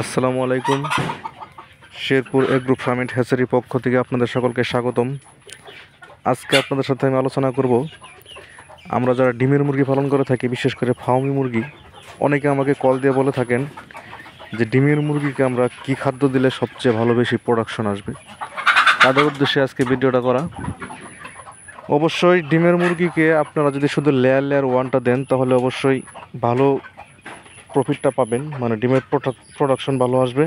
আসসালামু আলাইকুম। Sherpur agro farm and হ্যাচারির পক্ষ থেকে আপনাদের সকলকে স্বাগতম। আজকে আপনাদের সাথে আমি আলোচনা করব, আমরা যারা ডিমের মুরগি পালন করে থাকি, বিশেষ করে ফার্মি মুরগি, অনেকে আমাকে কল দিয়ে বলে থাকেন যে ডিমের মুরগিকে আমরা কী খাদ্য দিলে সবচেয়ে ভালো বেশি প্রোডাকশন আসবে। তাদের উদ্দেশ্যে আজকে ভিডিওটা করা। অবশ্যই ডিমের মুরগিকে আপনারা যদি শুধু লেয়ার ওয়ানটা দেন তাহলে অবশ্যই ভালো প্রফিটটা পাবেন, মানে ডিমের প্রোডাকশন ভালো আসবে।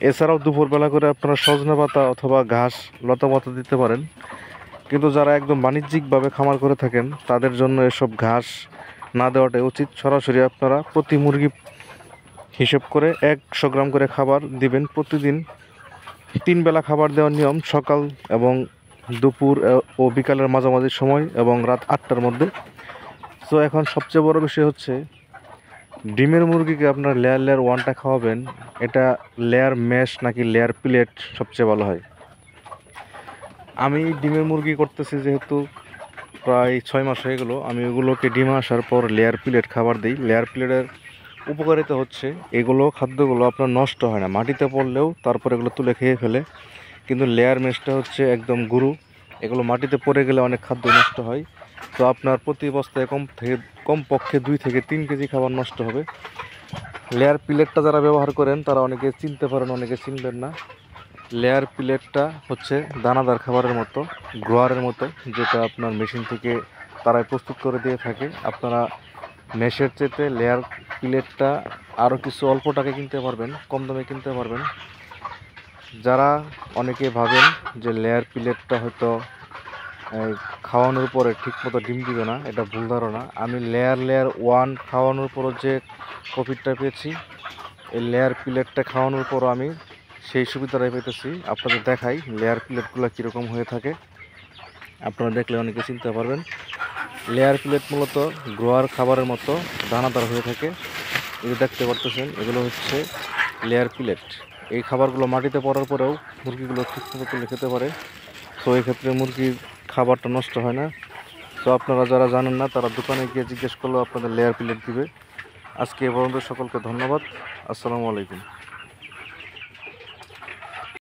এছাড়াও দুপুরবেলা করে আপনারা সজনে পাতা অথবা ঘাস লতা পাতা দিতে পারেন। কিন্তু যারা একদম বাণিজ্যিকভাবে খামার করে থাকেন তাদের জন্য এসব ঘাস না দেওয়াটাই উচিত। সরাসরি আপনারা প্রতি মুরগি হিসেব করে 100 গ্রাম করে খাবার দিবেন প্রতিদিন। 3 বেলা খাবার দেওয়ার নিয়ম, সকাল এবং দুপুর ও বিকালের মাঝামাঝি সময় এবং রাত 8টার মধ্যে। তো এখন সবচেয়ে বড় বিষয় হচ্ছে, ডিমের মুরগিকে আপনার লেয়ার ওয়ানটা খাওয়াবেন, এটা লেয়ার ম্যাশ নাকি লেয়ার প্লেট সবচেয়ে ভালো হয়। আমি ডিমের মুরগি করতেছি যেহেতু প্রায় 6 মাস হয়ে গেলো, আমি ওগুলোকে ডিম আসার পর লেয়ার প্লেট খাবার দিই। লেয়ার প্লেটের উপকারিতা হচ্ছে, এগুলো খাদ্যগুলো আপনার নষ্ট হয় না, মাটিতে পড়লেও তারপর এগুলো তুলে খেয়ে ফেলে। কিন্তু লেয়ার ম্যাশটা হচ্ছে একদম গুরু, এগুলো মাটিতে পড়ে গেলে অনেক খাদ্য নষ্ট হয়। তো আপনার প্রতি বস্তায় কমপক্ষে 2 থেকে 3 কেজি খাবার নষ্ট হবে। লেয়ার প্লেটটা যারা ব্যবহার করেন তারা অনেকে চিনতে পারেন, অনেকে চিনবেন না। লেয়ার প্লেটটা হচ্ছে দানাদার খাবারের মতো, গ্রোয়ারের মতো, যেটা আপনার মেশিন থেকে তারাই প্রস্তুত করে দিয়ে থাকে। আপনারা মেশের চেতে লেয়ার প্লেটটা আরও কিছু অল্প টাকা কিনতে পারবেন, কম দামে কিনতে পারবেন। যারা অনেকে ভাবেন যে লেয়ার প্লেটটা হয়তো খাওয়ানোর পরে ঠিকমতো ডিম দিবে না, এটা ভুল ধারণা। আমি লেয়ার ওয়ান খাওয়ানোর পরও যে প্রফিটটা পেয়েছি, এই লেয়ার প্লেটটা খাওয়ানোর পরও আমি সেই সুবিধাটাই পেতেছি। আপনাদের দেখাই লেয়ার প্লেটগুলো কীরকম হয়ে থাকে, আপনারা দেখলে অনেকে চিনতে পারবেন। লেয়ার প্লেট মূলত গ্রোয়ার খাবারের মতো দানাদার হয়ে থাকে। এই দেখতে পারতেছেন, এগুলো হচ্ছে লেয়ার প্লেট। এই খাবারগুলো মাটিতে পড়ার পরেও মুরগিগুলো ঠিকমতো তুলে খেতে পারে। তো এই ক্ষেত্রে মুরগির খাবারটা নষ্ট হয় না। তো আপনারা যারা জানেন না তারা দোকানে গিয়ে জিজ্ঞেস করলেও আপনাদের লেয়ার প্লেট দিবে। আজকে এ পর্যন্ত, সকলকে ধন্যবাদ। আসসালামু আলাইকুম।